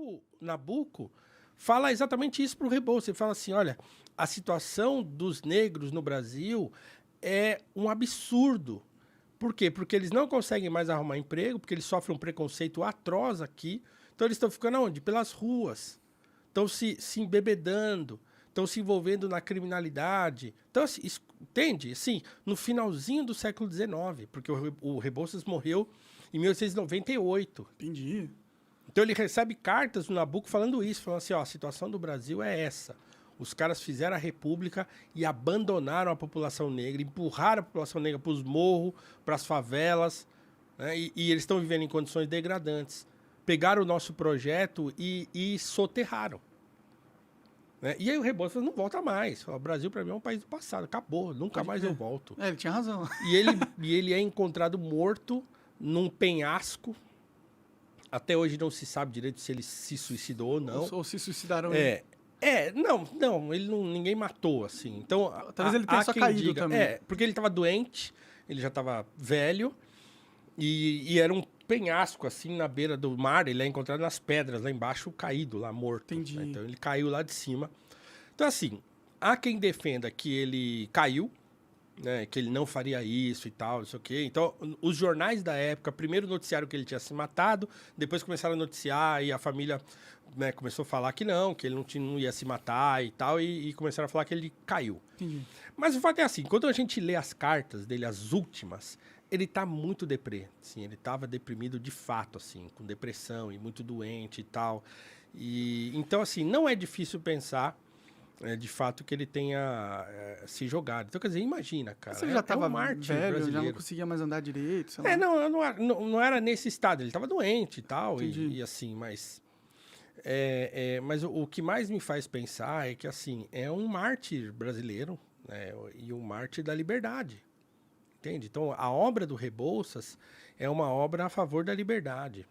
o Nabucco fala exatamente isso para o Rebouças. Ele fala assim, olha, a situação dos negros no Brasil é um absurdo. Por quê? Porque eles não conseguem mais arrumar emprego, porque eles sofrem um preconceito atroz aqui. Então eles estão ficando onde? Pelas ruas. Estão se embebedando, estão se envolvendo na criminalidade. Então, assim, entende? Assim, no finalzinho do século XIX, porque o Rebouças morreu em 1898. Entendi. Então ele recebe cartas do Nabucco falando isso, falando assim, ó, a situação do Brasil é essa. Os caras fizeram a república e abandonaram a população negra, empurraram a população negra para os morros, para as favelas, né? E eles estão vivendo em condições degradantes. Pegaram o nosso projeto e soterraram. Né? E aí o Rebouças não volta mais. O Brasil, para mim, é um país do passado. Acabou, nunca mais eu volto. Ele tinha razão. E ele é encontrado morto num penhasco. Até hoje não se sabe direito se ele se suicidou ou não. Ou se suicidaram. Ninguém matou, assim. Então, talvez ele tenha só caído também. Porque ele estava doente, ele já estava velho, e era um penhasco, assim, na beira do mar. Ele é encontrado nas pedras, lá embaixo, caído, lá morto. Entendi. Né? Então, ele caiu lá de cima. Então, assim, há quem defenda que ele caiu, né, que ele não faria isso e tal, não sei o quê. Então, os jornais da época, primeiro noticiaram que ele tinha se matado, depois começaram a noticiar e a família, né, começou a falar que não, que ele não ia se matar e tal, e começaram a falar que ele caiu. Entendi. Mas o fato é assim, quando a gente lê as cartas dele, as últimas, ele tá muito deprê, assim, ele tava deprimido de fato, assim, com depressão e muito doente e tal. E, então, assim, não é difícil pensar de fato que ele tenha se jogado. Então, quer dizer, imagina, cara. Você já estava um mártir velho, brasileiro. já não conseguia mais andar direito, sei lá. Não era nesse estado. Ele estava doente e tal, Entendi. e assim, mas... mas o que mais me faz pensar é que, assim, é um mártir brasileiro, né, e um mártir da liberdade. Entende? Então, a obra do Rebouças é uma obra a favor da liberdade.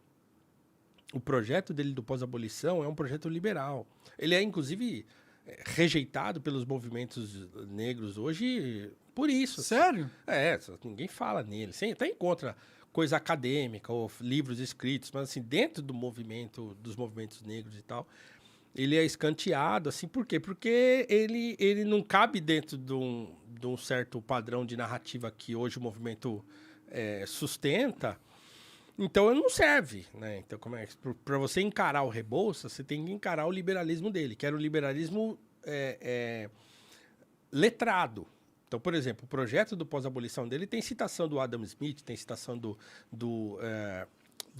O projeto dele do pós-abolição é um projeto liberal. Ele é, inclusive, rejeitado pelos movimentos negros hoje por isso. Sério? Ninguém fala nele. Você até encontra coisa acadêmica ou livros escritos, mas assim, dentro do movimento, dos movimentos negros e tal, ele é escanteado, assim, por quê? Porque ele não cabe dentro de um certo padrão de narrativa que hoje o movimento sustenta. Então, ele não serve, né? Então, para você encarar o Rebouças, você tem que encarar o liberalismo dele, que era o liberalismo letrado. Então, por exemplo, o projeto do pós-abolição dele tem citação do Adam Smith, tem citação do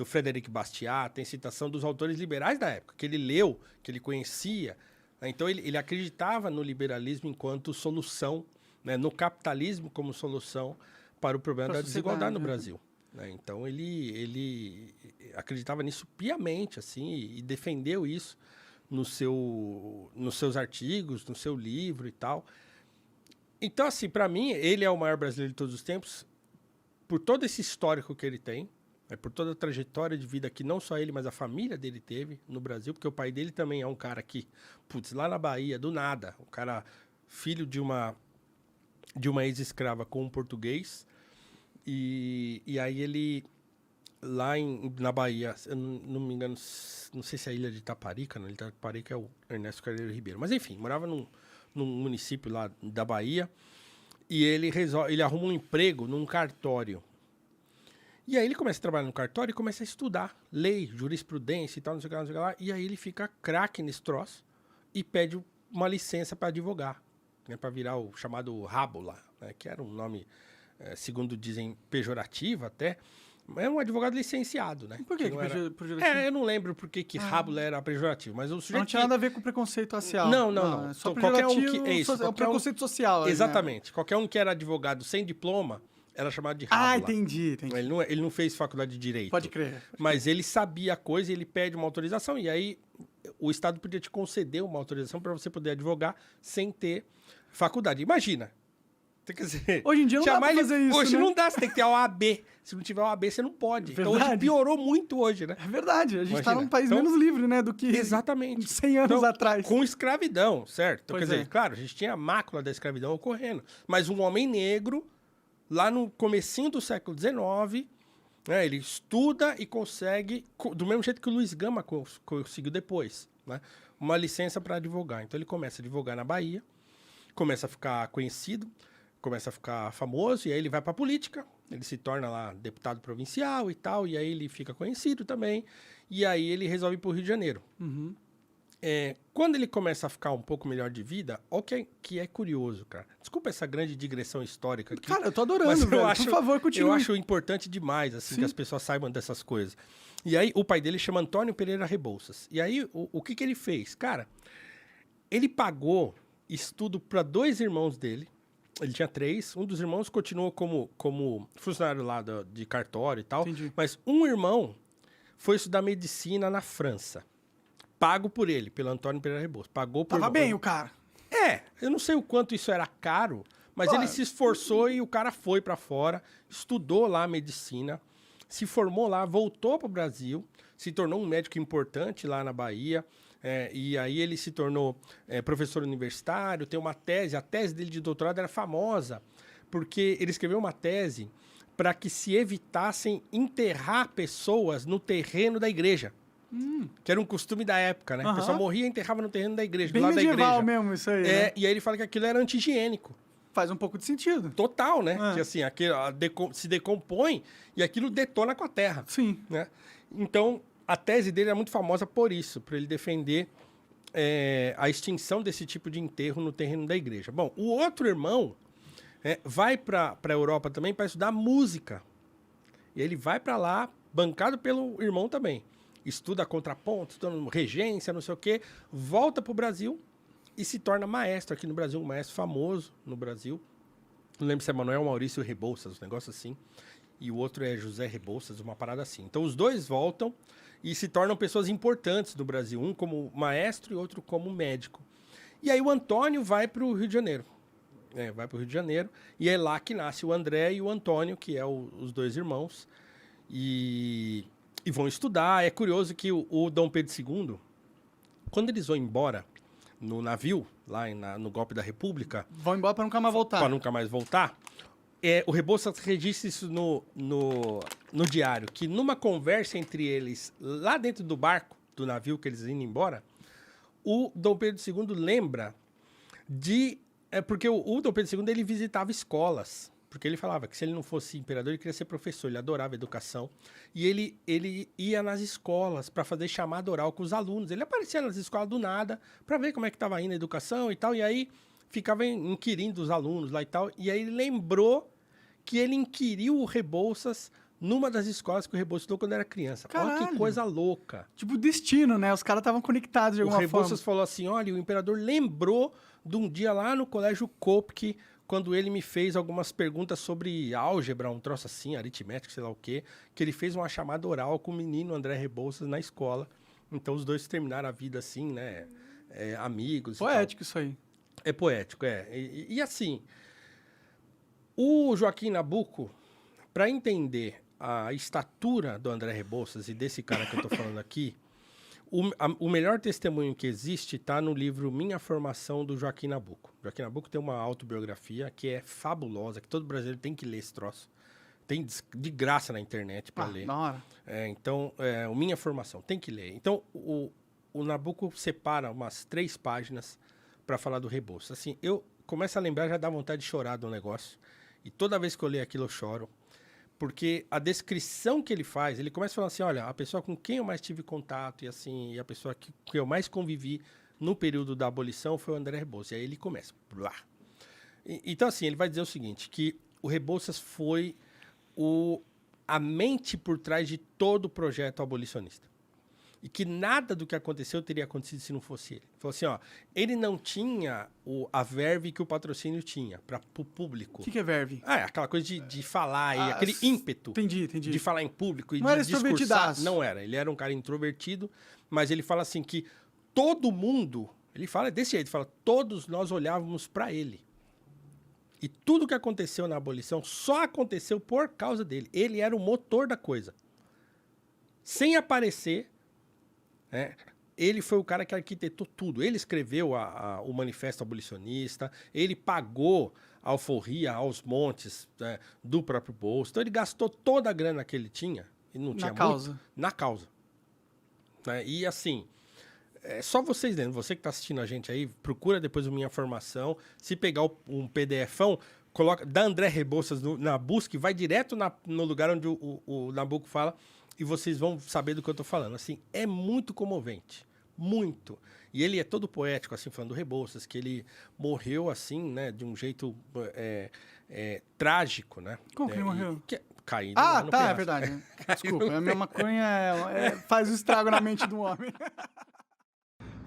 Frederic Bastiat, tem citação dos autores liberais da época, que ele leu, que ele conhecia. Né? Então, ele acreditava no liberalismo enquanto solução, né? No capitalismo como solução para o problema da desigualdade no Brasil. Né? Então, ele acreditava nisso piamente, assim, e defendeu isso nos seus artigos, no seu livro e tal. Então, assim, para mim, ele é o maior brasileiro de todos os tempos, por todo esse histórico que ele tem, por toda a trajetória de vida que não só ele, mas a família dele teve no Brasil, porque o pai dele também é um cara que, lá na Bahia, do nada, um cara filho de uma ex-escrava com um português, e aí ele, lá na Bahia, eu não me engano, não sei se é a ilha de Itaparica, não, Itaparica é o Ernesto Carneiro Ribeiro, mas enfim, morava num município lá da Bahia, e ele arruma um emprego num cartório. E aí ele começa a trabalhar no cartório e começa a estudar lei, jurisprudência e tal, não sei o que lá, e aí ele fica craque nesse troço e pede uma licença para advogar, né, para virar o chamado rabo lá, né, que era um nome, segundo dizem, pejorativo até. É um advogado licenciado, né? Por que pejorativo? Eu não lembro por que rabo era pejorativo, mas o sujeito... Não tinha nada a ver com preconceito racial. Não. É só então, qualquer um que... é um preconceito social. Exatamente. Né? Qualquer um que era advogado sem diploma era chamado de rabo. Entendi. Ele não fez faculdade de Direito. Pode crer. Mas ele sabia a coisa e ele pede uma autorização. E aí o Estado podia te conceder uma autorização para você poder advogar sem ter faculdade. Imagina. Quer dizer, hoje em dia não dá pra fazer isso, hoje né? não dá, você tem que ter a OAB. Se não tiver a OAB, você não pode. Verdade. Então hoje piorou muito hoje, né? É verdade, a gente está Imagina. num país Então, menos livre, né, do que exatamente. 100 anos atrás. Com escravidão, certo? Então, Pois quer dizer, é. claro, a gente tinha a mácula da escravidão ocorrendo. Mas um homem negro, lá no comecinho do século XIX, né? Ele estuda e consegue, do mesmo jeito que o Luiz Gama conseguiu depois, né? Uma licença para advogar. Então ele começa a advogar na Bahia, começa a ficar conhecido, começa a ficar famoso, e aí ele vai para a política, ele se torna lá deputado provincial e tal, e aí ele fica conhecido também, e aí ele resolve ir para o Rio de Janeiro. Uhum. Quando ele começa a ficar um pouco melhor de vida, olha que é curioso, cara. Desculpa essa grande digressão histórica aqui. Cara, eu tô adorando, velho. Por favor, continue. Eu acho importante demais, assim, que as pessoas saibam dessas coisas. E aí, o pai dele chama Antônio Pereira Rebouças. E aí, o que ele fez? Cara, ele pagou estudo para 2 irmãos dele. Ele tinha 3. Um dos irmãos continuou como funcionário lá de cartório e tal. Entendi. Mas um irmão foi estudar medicina na França. Pago por ele, pelo Antônio Pereira Rebouças. Pagou por... Tava bem o cara. Eu não sei o quanto isso era caro, mas ele se esforçou e o cara foi para fora, estudou lá medicina, se formou lá, voltou para o Brasil, se tornou um médico importante lá na Bahia, e aí ele se tornou professor universitário, tem uma tese, a tese dele de doutorado era famosa, porque ele escreveu uma tese para que se evitassem enterrar pessoas no terreno da igreja. Que era um costume da época, né? A pessoa morria e enterrava no terreno da igreja, Bem do lado da igreja. medieval mesmo isso aí, né? E aí ele fala que aquilo era anti-higiênico. Faz um pouco de sentido. Total, né? Que assim, aquilo se decompõe e aquilo detona com a terra. Sim. Né? Então, a tese dele é muito famosa por isso, por ele defender a extinção desse tipo de enterro no terreno da igreja. Bom, o outro irmão vai para a Europa também para estudar música. E ele vai para lá, bancado pelo irmão também. Estuda contraponto, estuda regência, não sei o quê, volta para o Brasil e se torna maestro aqui no Brasil, um maestro famoso no Brasil. Não lembro se é Manuel Maurício Rebouças, um negócio assim. E o outro é José Rebouças, uma parada assim. Então os dois voltam e se tornam pessoas importantes no Brasil, um como maestro e outro como médico. E aí o Antônio vai para o Rio de Janeiro. Vai para o Rio de Janeiro e é lá que nasce o André e o Antônio, que é os 2 irmãos. E vão estudar. É curioso que o Dom Pedro II, quando eles vão embora no navio, lá no golpe da República... Vão embora para nunca mais voltar. Para nunca mais voltar. O Rebouças registra isso no diário, que numa conversa entre eles, lá dentro do barco, do navio que eles iam embora, o Dom Pedro II lembra de... porque o Dom Pedro II, ele visitava escolas. Porque ele falava que se ele não fosse imperador, ele queria ser professor, ele adorava educação. E ele ia nas escolas para fazer chamada oral com os alunos. Ele aparecia nas escolas do nada para ver como é que estava indo a educação e tal. E aí ficava inquirindo os alunos lá e tal. E aí ele lembrou que ele inquiriu o Rebouças numa das escolas que o Rebouças estudou quando era criança. Caralho. Olha que coisa louca. Tipo destino, né? Os caras estavam conectados de alguma forma. O Rebouças falou assim, olha, o imperador lembrou de um dia lá no Colégio Kopke, quando ele me fez algumas perguntas sobre álgebra, um troço assim, aritmética, sei lá o quê, que ele fez uma chamada oral com o menino André Rebouças na escola. Então, os dois terminaram a vida assim, né? Amigos. Poético isso aí. É poético, E assim, o Joaquim Nabuco, para entender a estatura do André Rebouças e desse cara que eu tô falando aqui, o melhor testemunho que existe está no livro Minha Formação, do Joaquim Nabuco. Joaquim Nabuco tem uma autobiografia que é fabulosa, que todo brasileiro tem que ler esse troço. Tem de graça na internet para ler. Da hora. Então, o Minha Formação, tem que ler. Então, o Nabuco separa umas 3 páginas para falar do Rebouças. Assim, eu começo a lembrar, já dá vontade de chorar do negócio. E toda vez que eu leio aquilo, eu choro. Porque a descrição que ele faz, ele começa falando assim, olha, a pessoa com quem eu mais tive contato e a pessoa que eu mais convivi no período da abolição foi o André Rebouças. E aí ele começa. Blá. Então, assim, ele vai dizer o seguinte, que o Rebouças foi a mente por trás de todo o projeto abolicionista. E que nada do que aconteceu teria acontecido se não fosse ele. Ele falou assim, ó, ele não tinha a verve que o patrocínio tinha para o público. O que é verve? Aquela coisa de falar, aquele ímpeto. Entendi. De falar em público e não de era discursar. Não era. Ele era um cara introvertido, mas ele fala assim que todo mundo, ele fala desse jeito, fala, todos nós olhávamos para ele. E tudo que aconteceu na abolição só aconteceu por causa dele. Ele era o motor da coisa. Sem aparecer... ele foi o cara que arquitetou tudo. Ele escreveu o Manifesto Abolicionista, ele pagou a alforria aos montes, né, do próprio bolso. Então ele gastou toda a grana que ele tinha, e não tinha muito, na causa. Né? E assim, só vocês lendo, você que está assistindo a gente aí, procura depois a minha formação, se pegar um PDFão, coloca, dá André Rebouças na busca e vai direto no lugar onde o Nabuco fala, e vocês vão saber do que eu estou falando. Assim, é muito comovente. Muito. E ele é todo poético, assim, falando do Rebouças, que ele morreu, assim, né, de um jeito trágico, né? Como que ele morreu? Caído no penhasco. É verdade. Desculpa, a minha maconha faz o estrago na mente do homem.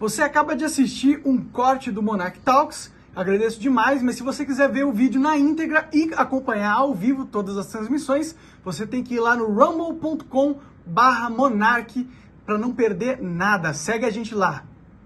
Você acaba de assistir um corte do Monarch Talks. Agradeço demais, mas se você quiser ver o vídeo na íntegra e acompanhar ao vivo todas as transmissões, você tem que ir lá no rumble.com/monarch para não perder nada. Segue a gente lá.